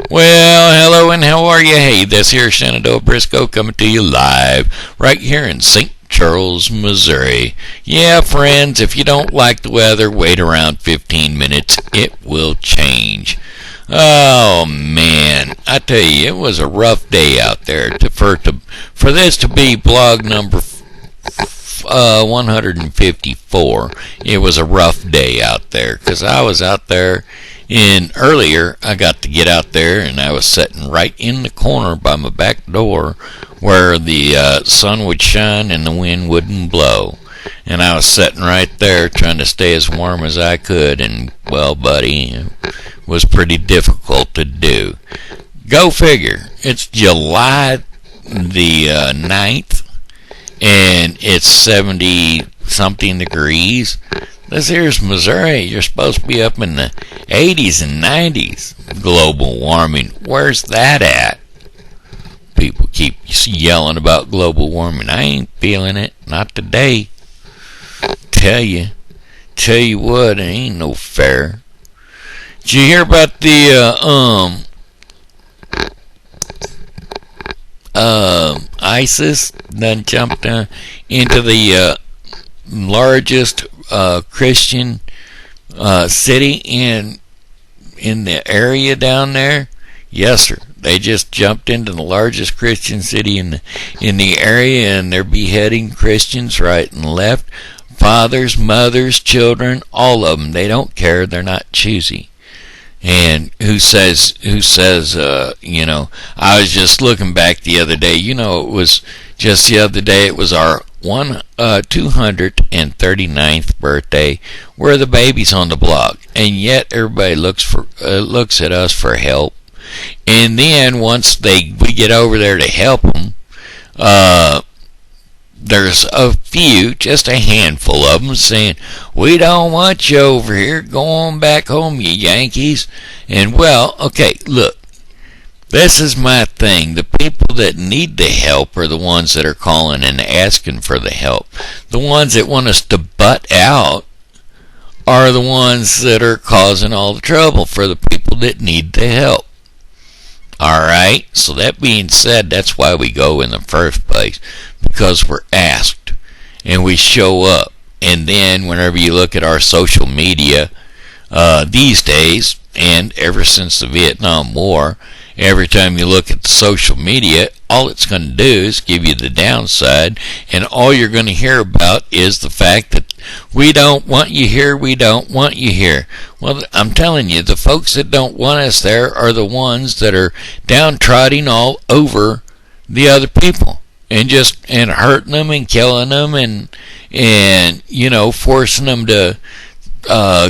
Well, hello and how are you? Hey, this here Shenandoah Briscoe coming to you live right here in St. Charles, Missouri. Yeah, friends, if you don't like the weather, wait around 15 minutes. It will change. Oh, man. I tell you, it was a rough day out there for this to be blog number 154. It was a rough day out there because I was out there earlier. I got to get out there and I was sitting right in the corner by my back door where the sun would shine and the wind wouldn't blow. And I was sitting right there trying to stay as warm as I could, and, well, buddy, it was pretty difficult to do. Go figure. It's July the 9th, and it's 70-something degrees. This here's Missouri. You're supposed to be up in the 80s and 90s. Global warming. Where's that at? People keep yelling about global warming. I ain't feeling it. Not today. Tell you what, it ain't no fair. Did you hear about the ISIS done jumped into the largest Christian city in the area down there? Yes, sir. They just jumped into the largest Christian city in the area, and they're beheading Christians right and left. Fathers, mothers, children, all of them. They don't care. They're not choosy. And who says, I was just looking back the other day. It was just the other day. It was our 239th birthday. We're the babies on the block, and yet everybody looks at us for help. And then once we get over there to help them, there's a few, just a handful of them, saying, "We don't want you over here. Go on back home, you Yankees." And, well, okay, look. This is my thing. The people that need the help are the ones that are calling and asking for the help. The ones that want us to butt out are the ones that are causing all the trouble for the people that need the help. Alright, so that being said, that's why we go in the first place, because we're asked, and we show up. And then whenever you look at our social media these days, and ever since the Vietnam War, every time you look at the social media, all it's going to do is give you the downside, and all you're going to hear about is the fact that we don't want you here, we don't want you here. Well, I'm telling you, the folks that don't want us there are the ones that are downtrodden all over the other people, and hurting them and killing them and forcing them to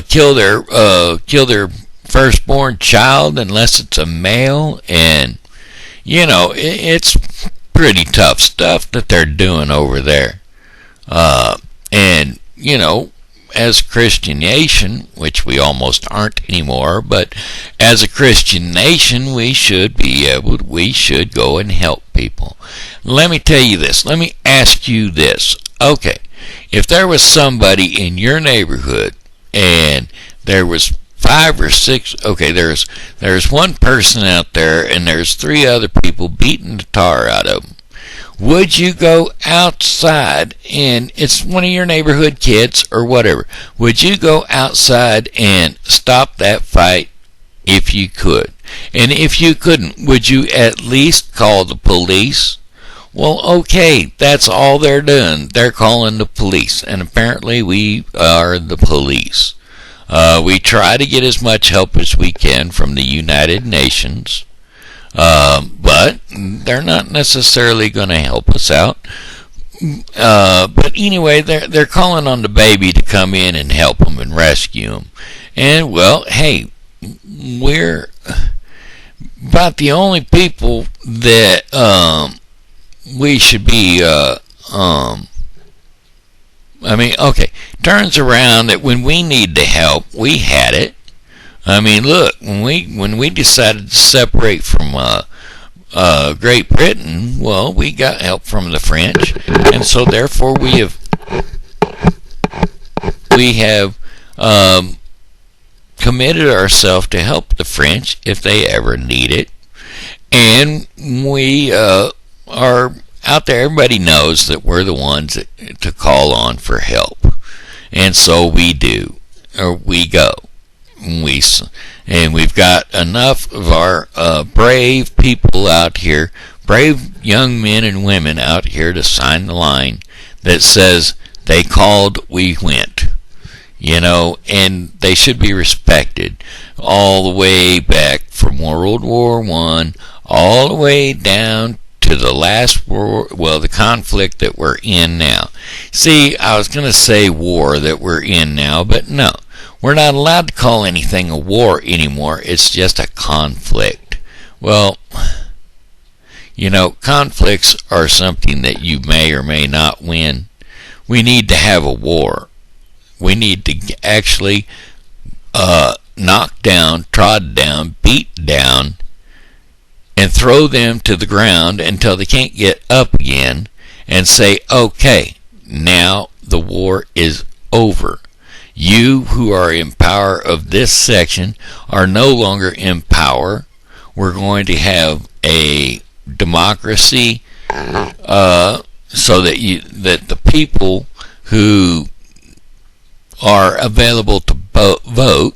kill their firstborn child unless it's a male. And it's pretty tough stuff that they're doing over there. And as a Christian nation, which we almost aren't anymore, but as a Christian nation, we should go and help people. Let me tell you this. Let me ask you this. Okay, if there was somebody in your neighborhood and there was 5 or 6, okay, there's one person out there and there's 3 other people beating the tar out of them. Would you go outside, and it's one of your neighborhood kids or whatever, would you go outside and stop that fight if you could? And if you couldn't, would you at least call the police? Well, okay, that's all they're doing. They're calling the police, and apparently we are the police. We try to get as much help as we can from the United Nations, but they're not necessarily going to help us out. But anyway, they're calling on the baby to come in and help them and rescue them. And, well, hey, we're about the only people that we should be okay, turns around that when we need the help, we had it. I mean, look, when we decided to separate from Great Britain, well, we got help from the French, and so therefore we have committed ourselves to help the French if they ever need it. And we are out there. Everybody knows that we're the ones to call on for help. And so we do, or we go. And we've got enough of our brave people out here, brave young men and women out here to sign the line that says they called, we went. And they should be respected all the way back from World War I, all the way down to the last war, the conflict that we're in now. See, I was going to say war that we're in now, but no. We're not allowed to call anything a war anymore. It's just a conflict. Well, conflicts are something that you may or may not win. We need to have a war. We need to actually knock down, trod down, beat down, and throw them to the ground until they can't get up again and say, okay, now the war is over. You who are in power of this section are no longer in power. We're going to have a democracy so that the people who are available to vote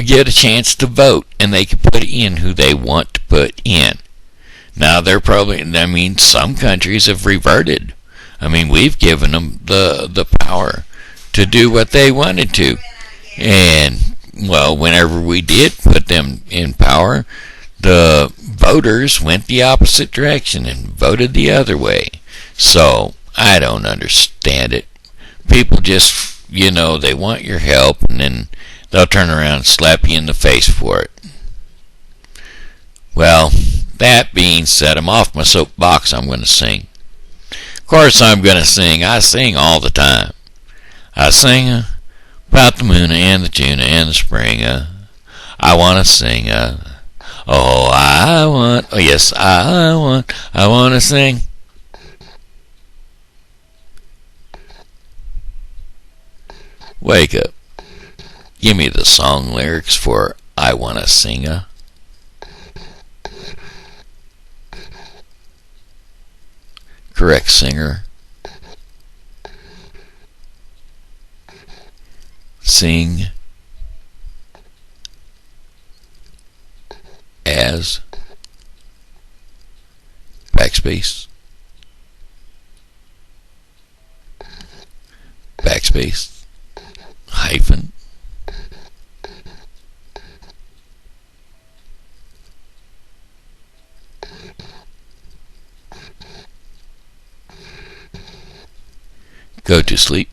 get a chance to vote, and they can put in who they want to put in. Now, some countries have reverted. We've given them the power to do what they wanted to. And, whenever we did put them in power, the voters went the opposite direction and voted the other way. So, I don't understand it. People just, they want your help, and then they'll turn around and slap you in the face for it. Well, that being said, I'm off my soapbox. I'm going to sing. Of course I'm going to sing. I sing all the time. I sing about the moon and the tuna and the spring. I want to sing. I want to sing. Wake up. Give me the song lyrics for I Want to Sing. Correct singer. Sing as backspace hyphen go to sleep.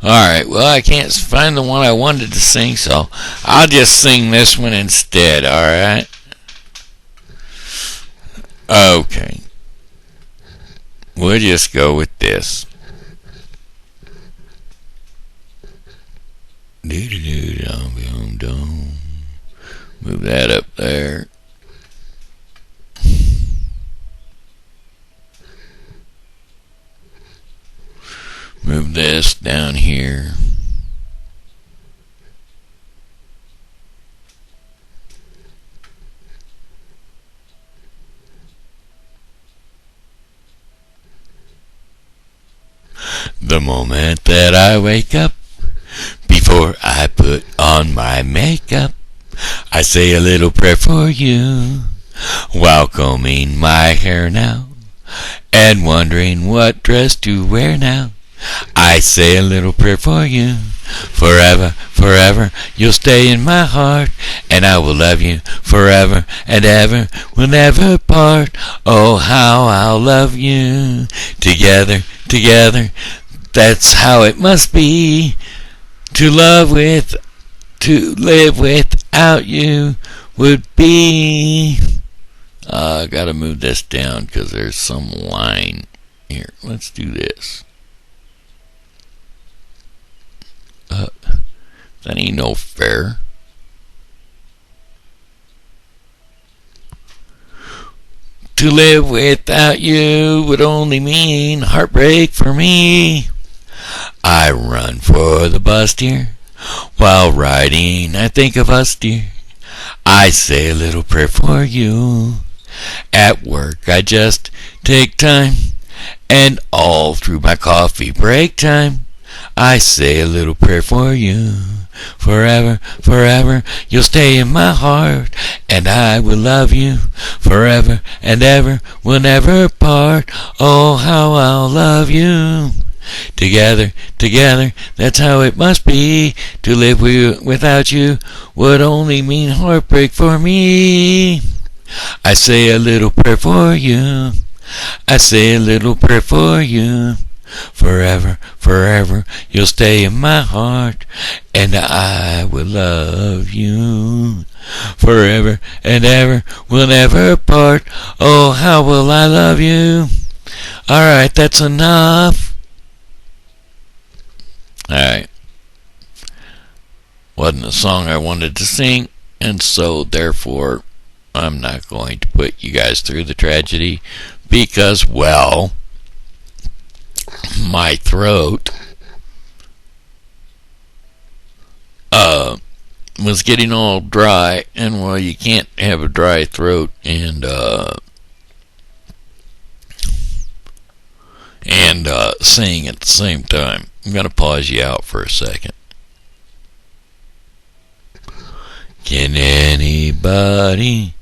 Alright, well, I can't find the one I wanted to sing, so I'll just sing this one instead, alright? Okay. We'll just go with this. Move that up there. Move this down here. The moment that I wake up, before I put on my makeup, I say a little prayer for you, while combing my hair now, and wondering what dress to wear now. I say a little prayer for you, forever, forever, you'll stay in my heart, and I will love you forever and ever, we'll never part. Oh, how I'll love you, together, together, that's how it must be. To live without you would be. I gotta move this down because there's some line here. Let's do this. That ain't no fair. To live without you would only mean heartbreak for me. I run for the bus, dear. While riding, I think of us, dear. I say a little prayer for you. At work, I just take time. And all through my coffee break time, I say a little prayer for you. Forever, forever, you'll stay in my heart, and I will love you. Forever and ever, we'll never part. Oh, how I'll love you. Together, together, that's how it must be. To live without you would only mean heartbreak for me. I say a little prayer for you. I say a little prayer for you. Forever, forever, you'll stay in my heart, and I will love you. Forever and ever, we'll never part. Oh, how will I love you? Alright, that's enough. Alright. Wasn't a song I wanted to sing, and so therefore I'm not going to put you guys through the tragedy because, well, my throat was getting all dry, and well, you can't have a dry throat and sing at the same time. I'm gonna pause you out for a second. Can anybody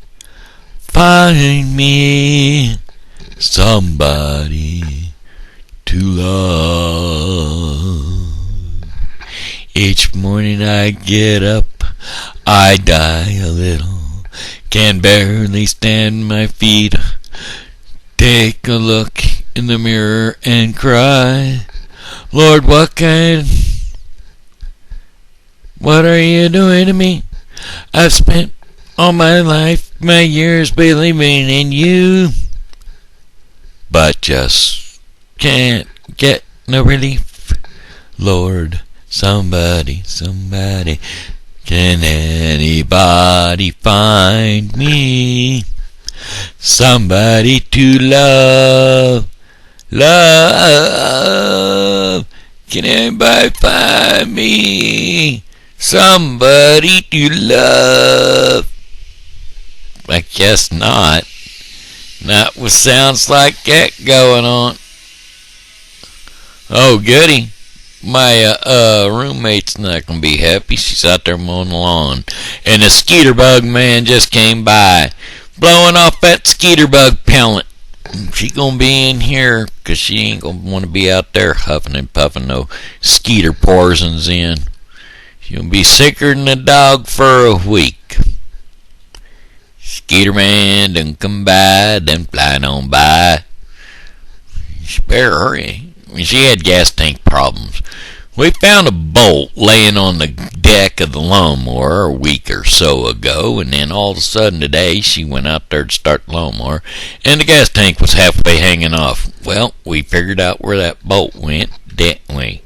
find me somebody to love? Each morning I get up, I die a little, can barely stand my feet, take a look in the mirror and cry, Lord, what are you doing to me? I've spent all my life, my years believing in you, but just can't get no relief. Lord, somebody, can anybody find me somebody to love? Can anybody find me somebody to love? I guess not. Not with sounds like that going on. Oh, goody. My roommate's not going to be happy. She's out there mowing the lawn. And the skeeter bug man just came by, blowing off that skeeter bug pellet. She going to be in here because she ain't going to want to be out there huffing and puffing no skeeter poisons in. She'll be sicker than a dog for a week. Skeeter man done come by, done flying on by. She better hurry. I mean, she had gas tank problems. We found a bolt laying on the deck of the lawnmower a week or so ago, and then all of a sudden today she went out there to start the lawnmower, and the gas tank was halfway hanging off. Well, we figured out where that bolt went, didn't we?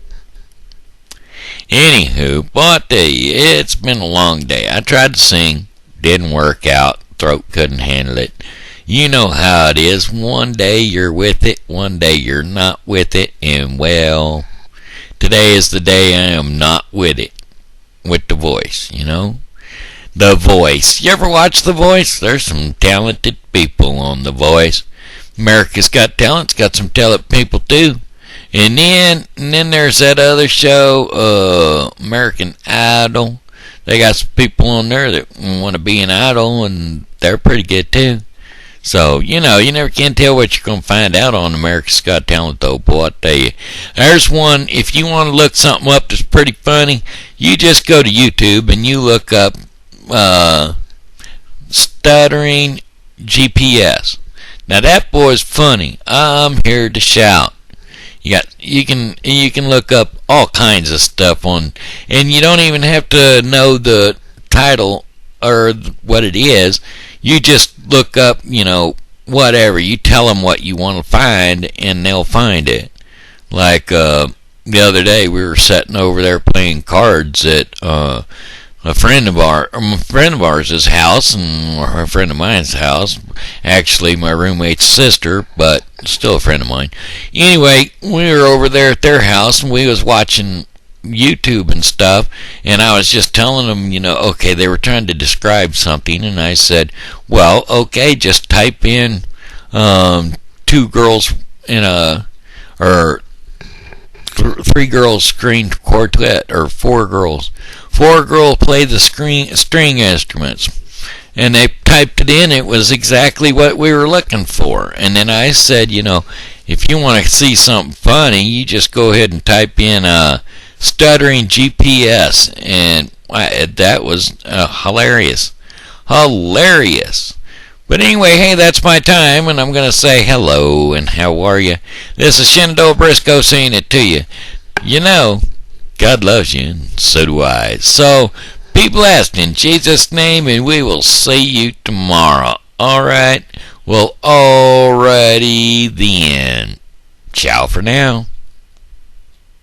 Anywho, boy, I tell you, it's been a long day. I tried to sing, didn't work out, throat couldn't handle it. You know how it is. One day you're with it, one day you're not with it, and well, today is the day I am not with it. With The Voice, you know? The Voice. You ever watch The Voice? There's some talented people on The Voice. America's Got Talent's got some talented people too. And then there's that other show, American Idol. They got some people on there that want to be an idol, and they're pretty good too. So, you know, you never can tell what you're going to find out on America's Got Talent, though, boy, I tell you. There's one, if you want to look something up that's pretty funny, you just go to YouTube and you look up Stuttering GPS. Now, that boy's funny. I'm here to shout. You can look up all kinds of stuff on, and you don't even have to know the title or what it is. You just look up, you know, whatever. You tell them what you want to find, and they'll find it. Like the other day, we were sitting over there playing cards at a friend of ours' house, and a friend of mine's house. Actually, my roommate's sister, but still a friend of mine. Anyway, we were over there at their house, and we was watching YouTube and stuff, and I was just telling them, okay, they were trying to describe something, and I said, well, okay, just type in two girls in a, or three girls string quartet, or four girls play the string instruments. And they typed it in. It was exactly what we were looking for. And then I said, if you want to see something funny, you just go ahead and type in stuttering GPS, and that was hilarious. But anyway, hey, that's my time, and I'm going to say hello, and how are you? This is Shenandoah Briscoe saying it to you. God loves you, and so do I. So, be blessed in Jesus' name, and we will see you tomorrow. Alright? Well, alrighty then. Ciao for now.